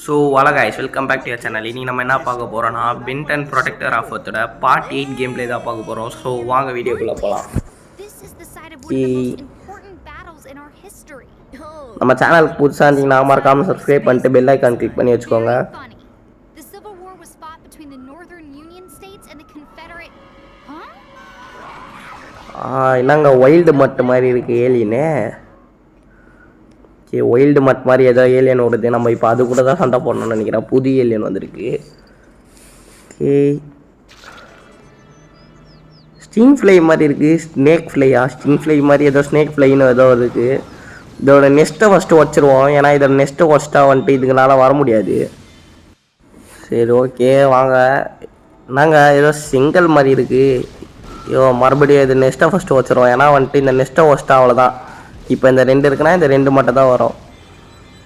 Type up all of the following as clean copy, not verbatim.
So வலை guys welcome back to your channel. இனி நம்ம என்ன பார்க்க போகிறோம்னா பென்ட் அண்ட் ப்ரொடெக்டர் ஆஃப் எர்த்தோட பார்ட் 8 கேம் பிளே தான் பார்க்க போகிறோம். ஸோ வாங்க வீடியோக்குள்ளே போகலாம். நம்ம சேனலுக்கு புதுசாக இருந்தீங்கன்னா மறக்காமல் சப்ஸ்கிரைப் பண்ணிட்டு பெல் ஐக்கான் கிளிக் பண்ணி வச்சுக்கோங்க. என்னங்க வைல்டு மட் மாதிரி இருக்குது ஏலியனு. வைல்டு மட் மாதிரி ஏதோ ஏலியன் ஓடுது. நம்ம இப்போ அது கூட தான் சண்டை போடணும்னு நினைக்கிறேன். புது ஏலியன் வந்திருக்கு. ஓகே, ஸ்டிங் ஃப்ளை மாதிரி இருக்குது. ஸ்னேக் ஃப்ளையா? ஸ்டிங் ஃப்ளை மாதிரி ஏதோ ஸ்னேக் ஃப்ளைன்னு ஏதோ இருக்குது. இதோட நெஸ்ட்டை ஃபஸ்ட்டு வச்சுருவோம். ஏன்னா இதோட நெஸ்ட்டை வச்சுட்டா வந்துட்டு இதுக்குனால வர முடியாது. சரி ஓகே வாங்க. நாங்கள் ஏதோ செங்கல் மாதிரி இருக்குது. ஐயோ மறுபடியும் இது நெஸ்ட்டை ஃபஸ்ட்டு வச்சுருவோம். ஏன்னா வந்துட்டு இந்த நெஸ்ட்டை வச்சுட்டா அவ்வளோதான். இப்போ இந்த 2 இருக்குன்னா இந்த 2 மட்டும் தான் வரும்.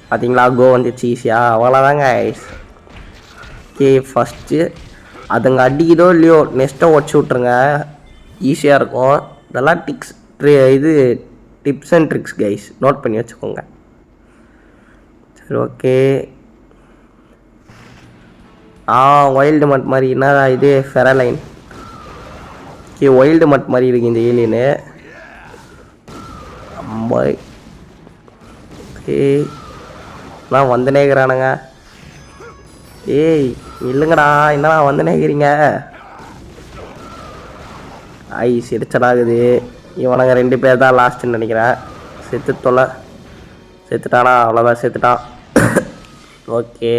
பார்த்தீங்களா, கோ வந்துச்சு ஈஸியாக. அவ்வளோதாங்க. ஓகே, ஃபஸ்ட்டு அதுங்க அடிக்குதோ இல்லையோ நெஸ்ட்டை உடச்சி விட்ருங்க, ஈஸியாக இருக்கும். இதெல்லாம் tips and tricks guys, note பண்ணி வச்சுக்கோங்க. சரி ஓகே. வைல்டு மட் மாதிரி என்ன இது? ஃபெரலைன். ஓகே, வைல்டு மட் மாதிரி இருக்குது இந்த ஏலியனு. ஓகே, நான் வந்து நேக்கிறானுங்க. ஏய் இல்லைங்கடா, என்னடா வந்து நேக்கிறீங்க? சிரிச்சடாகுது. இவனுங்க 2 பேர் தான் லாஸ்ட்டுன்னு நினைக்கிறேன். செத்துட்டானா? அவ்வளோதான், செத்துட்டான். ஓகே,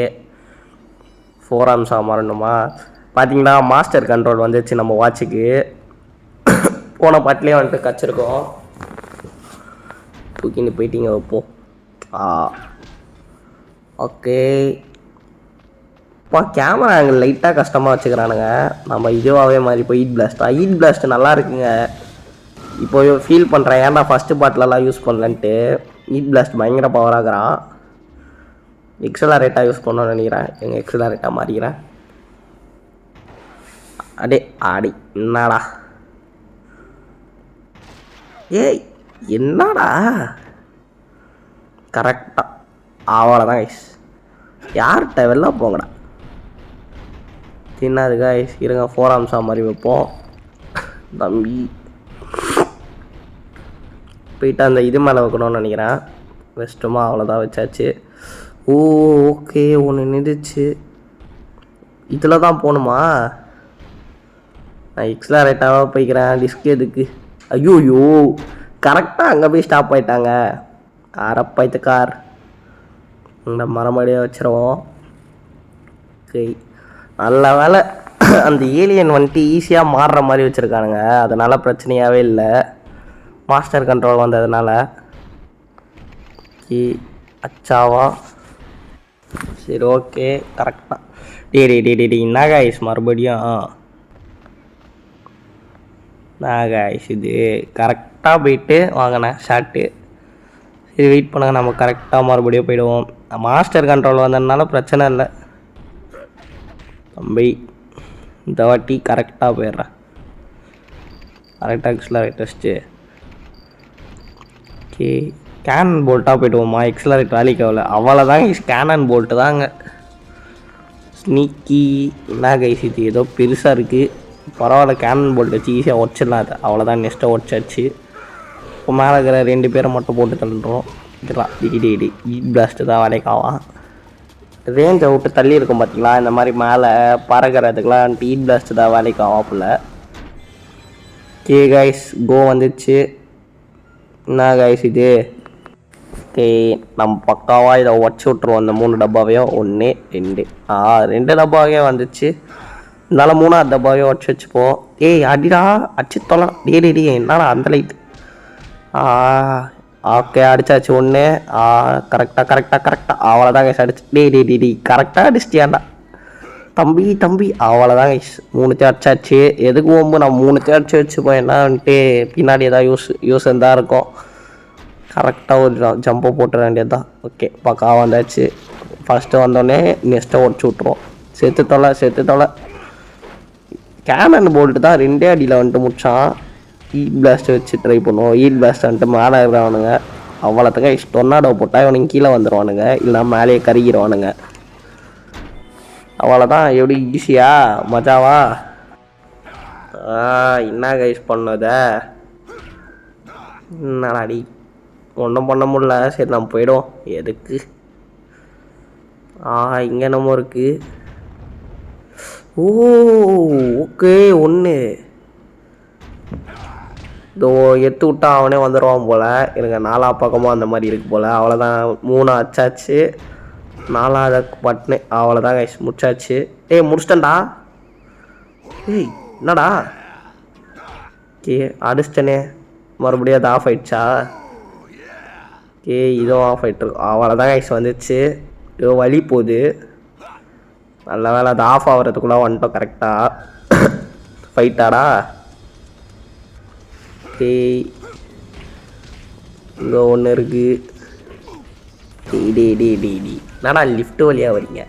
4 ஆர்ம்ஸாக மாறணுமா? பார்த்தீங்களா, மாஸ்டர் கண்ட்ரோல் வந்துச்சு நம்ம வாட்சுக்கு. போன பாட்டிலே வந்துட்டு கச்சிருக்கோம். தூக்கின்னு போயிட்டீங்க வைப்போம். ஓகே, இப்போ கேமரா ஆங்கிள் லைட்டாக கஷ்டமாக வச்சுக்கிறானுங்க. நம்ம இதுவாகவே மாதிரி இப்போ ஹீட் பிளாஸ்ட் நல்லா இருக்குங்க. இப்போ ஃபீல் பண்ணுறேன் ஏன்டா ஃபஸ்ட்டு பாட்டிலெல்லாம் யூஸ் பண்ணலன்ட்டு. ஹீட் பிளாஸ்ட் பயங்கர பவராகிறான். எக்ஸலரேட்டாக யூஸ் பண்ணணும்னு நினைக்கிறேன். எங்கள் எக்ஸலரேட்டாக மாறிக்கிறேன். ஆடி என்னடா? ஏய் என்னடா? கரெக்டாக அவ்வளோதான் கைஸ். யார்கிட்ட வெளில போங்கடா. தின்னாது கைஸ். இருங்க, 4 ஆர்ம்ஸாக மாதிரி வைப்போம். தம்பி போயிட்டு அந்த இது மேலே வைக்கணும்னு நினைக்கிறேன். வெஸ்ட்டுமா? அவ்வளோதான், வச்சாச்சு. ஓகே, ஒன்று நின்றுச்சு. இதில் தான் போகணுமா? நான் எக்ஸலரேட்டாக போய்க்கிறேன். டிஸ்க் எதுக்கு? ஐயோ கரெக்டாக அங்கே போய் ஸ்டாப் ஆகிட்டாங்க. அரப்பாய்த்து கார். இந்த மரமடியாக வச்சுருவோம். ஓகே, நல்ல வேலை அந்த ஏலியன் வந்துட்டு ஈஸியாக மாறுற மாதிரி வச்சுருக்கானுங்க. அதனால் பிரச்சனையாகவே இல்லை, மாஸ்டர் கண்ட்ரோல் வந்ததுனால. ஓகே, அச்சாவா? சரி ஓகே, கரெக்டாக. டே என்ன கைஸ் மறுபடியும்? கைஸ் இது கரெக்டாக போயிட்டு வாங்கினேன் ஷார்ட்டு. சரி வெயிட் பண்ணுங்க, நம்ம கரெக்டாக மறுபடியும் போயிடுவோம். மாஸ்டர் கண்ட்ரோல் வந்ததுனால பிரச்சனை இல்லை. தம்பி இந்த வாட்டி கரெக்டாக போயிடுறேன். கரெக்டாக எக்ஸலரேட் வச்சுட்டு ஓகே, கேனன் போல்ட்டாக போய்டுவோமா? எக்ஸலரேட் வேலைக்கு ஆகல. அவ்வளோதாங்க, கேனன் போல்ட்டு தாங்க. ஸ்னீக்கி என்ன கைஸ் இது ஏதோ பெருசாக இருக்குது. பரவாயில்ல, கேனன் போல்ட் வச்சு ஈஸியாக உடச்சிடலாம். அது அவ்வளோதான், நெக்ஸ்ட்டை உடச்சாச்சு. இப்போ மேலே இருக்கிற 2 பேரை மட்டும் போட்டு தள்ளுறோம். இதெல்லாம் ஹீட் பிளாஸ்ட்டு தான் வேலைக்காவான். ரேஞ்சை விட்டு தள்ளி இருக்கும் பார்த்தீங்களா, இந்த மாதிரி மேலே பறக்கிறதுக்கெலாம் ஹீட் பிளாஸ்ட்டு தான் வேலைக்காவா போல். ஓகே கைஸ், கோ வந்துச்சு. என்ன கைஸ் இது? ஓகே, நம்ம பக்காவாக இதை உடச்சி விட்ருவோம். அந்த 3 டப்பாவையும் 1 2 டப்பாவே வந்துச்சு. இருந்தாலும் 3ஆவது டப்பாவே உடச்சி வச்சுப்போம். அடிடா அடிச்சு தொலாம். என்னடா அந்த லைட்? ஓகே, அடிச்சாச்சு 1. கரெக்டாக அவ்வளோதான் கைஸ் அடிச்சு. கரெக்டாக அடிச்சிட்டியாண்டா தம்பி. அவ்வளோதான் கைஸ், 3 அடிச்சாச்சு. எதுக்கு ஓம்பு, நான் 3 அடிச்சு வச்சுப்போம். என்னன்ட்டு பின்னாடி ஏதாவது யூஸ் இருந்தால் இருக்கும். கரெக்டாக ஒரு ஜம்பை போட்டுற வேண்டியது தான். ஓகே, பக்கா வந்தாச்சு. ஃபஸ்ட்டு வந்தோடனே நெக்ஸ்ட்டை உடச்சி விட்ருவோம். செத்து தொலை. கேனன் போல்ட்டு தான் 2 அடியில் வந்துட்டு முடிச்சான். ஹீட் பிளாஸ்ட்டை வச்சு ட்ரை பண்ணுவோம். ஹீட் பிளாஸ்ட் வந்துட்டு மேலே இருக்கிறவனுங்க அவ்வளோத்துக்கு டொர்னாடோ போட்டால் இவனுங்க கீழே வந்துடுவானுங்க, இல்லைனா மேலேயே கருகிடுவானுங்க. அவ்வளோதான். எப்படி ஈஸியா மஜாவா? என்ன கைஸ் பண்ணத? என்னடாடி ஒன்றும் பண்ண முடியல. சரி நம்ம போயிடுவோம். எதுக்கு? இங்கே என்னமோ இருக்கு. ஓ ஓகே. ஒன்று இதோ எடுத்து விட்டா அவனே வந்துடுவான் போல். எனக்கு 4 பக்கமும் அந்த மாதிரி இருக்கு போல். அவ்வளோதான். 3 அச்சாச்சு. 4வது பட்னு அவ்வளோதான் கைஸ், முடிச்சாச்சு. முடிச்சிட்டேன்டா. என்னடா? அடிச்சிட்டனே. மறுபடியும் அது ஆஃப் ஆயிடுச்சா? இதுவும் ஆஃப் ஆகிட்டுருக்கும். அவ்வளோதான் கைஸ் வந்துச்சு. இதோ வழி போகுது. நல்ல வேலை அது ஆஃப் ஆகிறதுக்குள்ளே வந்துட்டோம் கரெக்டாக. ஃபைட்டாடா? இங்கே ஒன்று இருக்குது. என்னடா லிஃப்ட் வழியாக வரீங்க?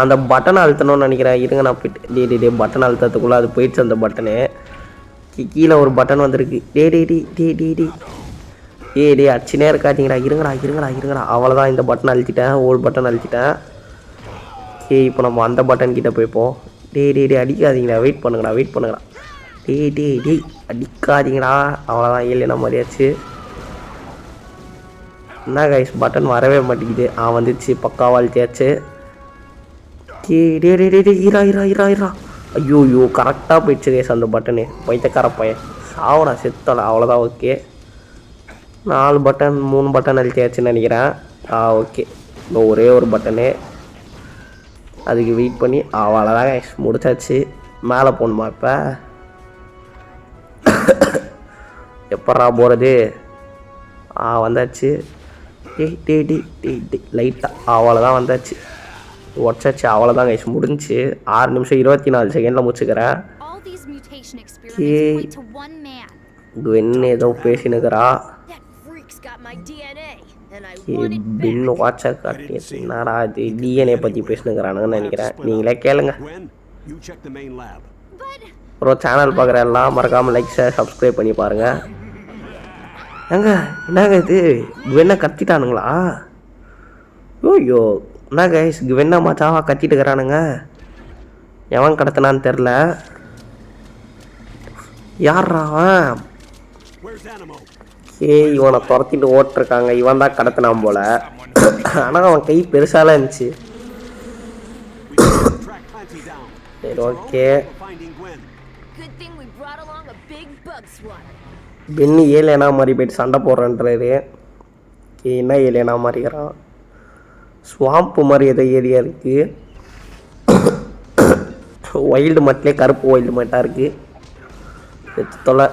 அந்த பட்டனை அழுத்தணும்னு நினைக்கிறேன். இருங்க நான் போயிட்டு பட்டன் அழுத்தத்துக்குள்ளே அது போயிடுச்சு. அந்த பட்டனு கீழே ஒரு பட்டன் வந்திருக்கு. அடிச்சுனே இருக்காதீங்கடா. இருங்கடா. அவ்வளோதான். இந்த பட்டன் அழுத்திட்டேன். ஓல்டு பட்டன் அழுத்திட்டேன். இப்போ நம்ம அந்த பட்டன் கிட்டே போய்ப்போம். அடிக்காதீங்கடா. வெயிட் பண்ணுங்கடா. அடிக்காதீங்கடா. அவ்வளோதான். இல்லைன்னா மாதிரியாச்சு. என்ன கைஸ் பட்டன் வரவே மாட்டேங்குது. வந்துச்சு. பக்காவாக அழுத்தியாச்சு. இரா. ஐயோ கரெக்டாக போயிடுச்சு கைஸ் அந்த பட்டனு. பைத்தக்கார பையன் சாவடா செத்தடா. அவ்வளோதான். ஓகே 4 பட்டன் 3 பட்டன் அழுத்தியாச்சுன்னு நினைக்கிறேன். ஓகே இந்த ஒரே ஒரு பட்டனு. அதுக்கு வெயிட் பண்ணி அவ்வளோதான் கைஸ் முடிச்சாச்சு. மேலே போகணுமா இப்போ? எப்பட்றா போகிறது? வந்தாச்சு. லைட்டாக அவ்வளோதான் வந்தாச்சு. உடச்சாச்சு. அவ்வளோதான் கைஸ் முடிஞ்சு. 6 நிமிஷம் 24 செகண்டில் முடிச்சுக்கிறேன். என்ன ஏதோ பேசினுக்கிறா. பின்னு வாட்சா காட்டி என்னடா இது டிஎன்ஏ பற்றி பேசினுக்கிறானுங்கன்னு நினைக்கிறேன். நீங்களே கேளுங்க. அப்புறம் சேனல் பார்க்குற எல்லாம் மறக்காமல் லைக் ஷேர் சப்ஸ்கிரைப் பண்ணி பாருங்கள். என்னங்க இது என்ன கத்திட்டானுங்களா? ஐயோ என்ன கைஸ் என்ன மச்சாவா கத்திட்டு இருக்கிறானுங்க. எவன் கடத்தினான்னு தெரில. யார்ரா அவன்? இவனை துரத்திட்டு ஓட்டிருக்காங்க. இவன் தான் கடத்தினான் போல. ஆனால் அவன் கை பெருசாலாம் இருந்துச்சு. சரி ஓகே. பென்னு ஏலேனா மாதிரி போயிட்டு சண்டை போடுறேன்றாரு. என்ன ஏலேனா மாதிரிக்கிறான். ஸ்வாம்பு மாதிரி ஏதோ ஏரியா இருக்குது. வைல்டு மட்டிலே கருப்பு வைல்டு மட்டாக இருக்குது. தொலை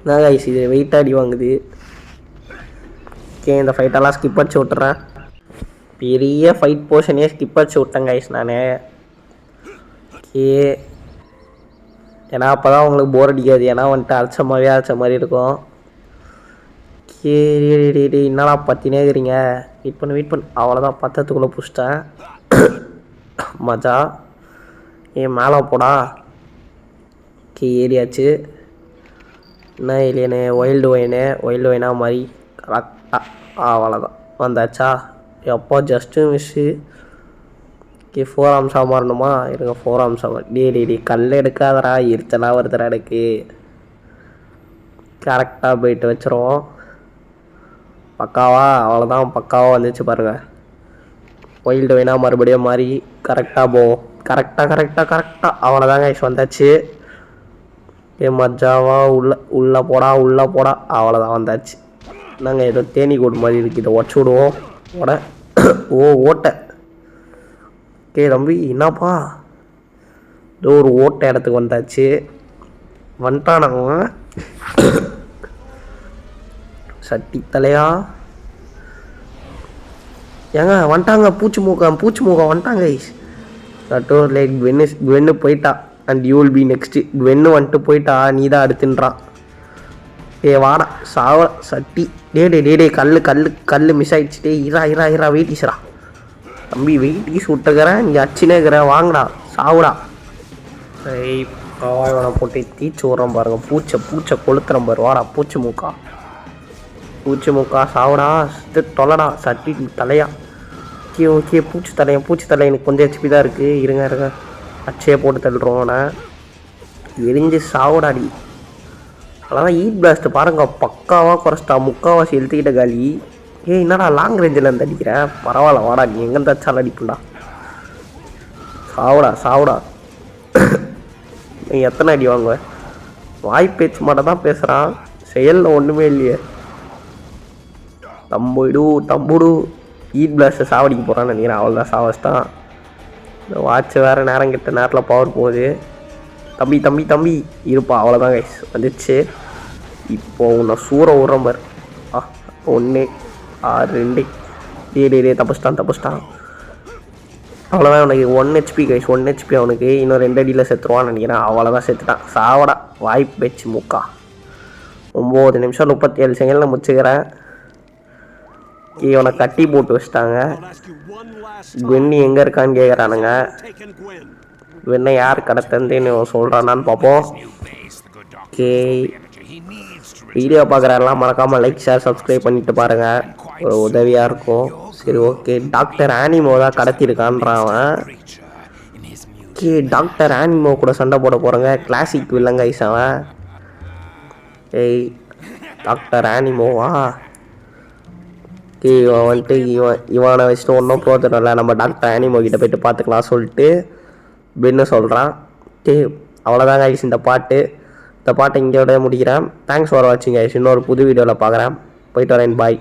என்ன கைஸ் இது வெயிட் அடி வாங்குது. இந்த ஃபைட்டெல்லாம் ஸ்கிப் அடிச்சு விட்டுறேன். பெரிய ஃபைட் போர்ஷனே ஸ்கிப் அடிச்சு விட்டேன் கைஸ் நான். ஏன்னா அப்போ தான் உங்களுக்கு போர் அடிக்காது. ஏன்னா வந்துட்டு அரைச்ச மாதிரி இருக்கும். என்னடா பற்றினே இருக்கிறீங்க? வெயிட் பண்ணு. அவ்வளோதான். பத்தத்துக்குள்ளே பிடிச்சிட்டேன். மஜா. மேலே போடா. ஏரியாச்சு. என்ன இல்லையனே வைல்டு ஒயினா மாதிரி கரெக்டாக அவ்வளோதான் வந்தாச்சா. எப்போ ஜஸ்ட்டு மிஸ்ஸு. 4 அம்சம் மாறணுமா? இருங்க 4 அம்சம். கல் எடுக்காதடா. எரிச்சலாக வருதுடா எனக்கு. கரெக்டாக போயிட்டு வச்சுருவோம். பக்காவா அவ்வளோதான். பக்காவாக வந்துச்சு பாருங்கள். வைல்டு ஒயினா மறுபடியும் மாதிரி கரெக்டாக போவோம். கரெக்டாக அவ்வளோதாங்க கைஸ் வந்தாச்சு. மஜாவா உள்ளே போடா. அவ்வளோதான் வந்தாச்சு. நாங்கள் ஏதோ தேனி கூடு மாதிரி இருக்குது. இதை உடச்சி விடுவோம். ஓட்டை. தம்பி என்னப்பா? ஏதோ ஒரு ஓட்டை இடத்துக்கு வந்தாச்சு. வந்துட்டானவங்க சட்டி தலையா. வந்துட்டாங்க. பூச்சி மூக்கம் வந்துட்டாங்க கைஸ். லைக் குவென்னு போயிட்டா. And you will be next. குவென்னு வந்துட்டு போயிட்டா. நீ தான் அடுத்துன்றான். வாடா சாவ சட்டி. கல் மிஸ் ஆகிடுச்சு. இரா வெயிட்டிஸ்ரா. தம்பி வெயிட்டிஸ் விட்டுக்கிறேன். நீ அச்சினே இருக்கிற. வாங்கடா சாவுடா. இவனை போட்டு தீச்சு விட்றான் பாருங்க. பூச்சை கொளுத்துறேன் பாரு. வாடா பூச்சி மூக்கா சாவுடா. தொலைடா சட்டி தலையா. ஓகே ஓகே பூச்சி தலை எனக்கு கொஞ்சம் ஹெச்பி தான் இருக்குது. இருங்க அச்சே போட்டு தள்ளுறோம். நான் எரிஞ்சு சாவடாடி. அதெல்லாம் ஈட் பிளாஸ்ட் பாருங்க பக்காவாக குறைச்சிட்டா. முக்கால்வாசி எழுத்துக்கிட்ட காலி. என்னடா லாங் ரேஞ்சில் இருந்து அடிக்கிறேன். பரவாயில்ல வாடா, நீ எங்கே தச்சாலும் அடிப்புண்டா. சாவுடா நீ எத்தனை அடி வாங்குவ? வாய்ப்பேச்சு மட்டும் தான் பேசுகிறான், செயலில் ஒன்றுமே இல்லையே. தம்புடு ஈட் பிளாஸ்ட்டை சாவடிக்க போகிறான்னு நினைக்கிறேன். அவ்வளோதான், சாவச்சிட்டான். இந்த வாட்ச் வேறு நேரம் கிட்ட நேரத்தில் பவர் போகுது. தம்பி இருப்பா. அவ்வளோதான் கைஸ், வந்துச்சு. இப்போ உன்னை சூற உரம்பர் 1 6 2 தப்பிச்சிட்டான். அவ்வளோதான், அவனுக்கு 1 HP கைஸ், 1 HP அவனுக்கு. இன்னும் 2 அடியில் செத்துருவான்னு நினைக்கிறேன். அவ்வளோதான், செத்துட்டான். சாவடா வாய்ப்பு வச்சு முக்கா. 9 நிமிஷம் 37 செகண்டில் முடிச்சுக்கிறேன். இவனை கட்டி போட்டு வச்சிட்டாங்க. குவென்னி எங்கே இருக்கான்னு கேட்குறானுங்க. குவென்னை யார் கடத்தந்துன்னு சொல்கிறானான்னு பார்ப்போம். ஓகே, வீடியோ பார்க்குறதெல்லாம் மறக்காமல் லைக் ஷேர் சப்ஸ்கிரைப் பண்ணிட்டு பாருங்கள், ஒரு உதவியாக இருக்கும். சரி ஓகே, டாக்டர் ஆனிமோ தான் கடத்திருக்கான்றான் அவன். ஓகே, டாக்டர் ஆனிமோ கூட சண்டை போட போகிறேங்க. கிளாசிக் வில்லங்க ஐஸ் அவன். டாக்டர் ஆனிமோவா? ஓகே, இவன் வந்துட்டு இவனை வச்சுட்டு ஒன்றும் பிரோஜனம் இல்லை. நம்ம டாக்டர் ஆனிமோ கிட்ட போய்ட்டு பார்த்துக்கலாம் சொல்லிட்டு பென்னு சொல்கிறான். ஓகே, அவ்வளோதாங்க ஐஸ் இந்த பாட்டை இங்கே முடிக்கிறேன். தேங்க்ஸ் ஃபார் வாட்சிங் ஐஸ். இன்னொரு புது வீடியோவில் பார்க்குறேன். போயிட்டு வரேன், பாய்.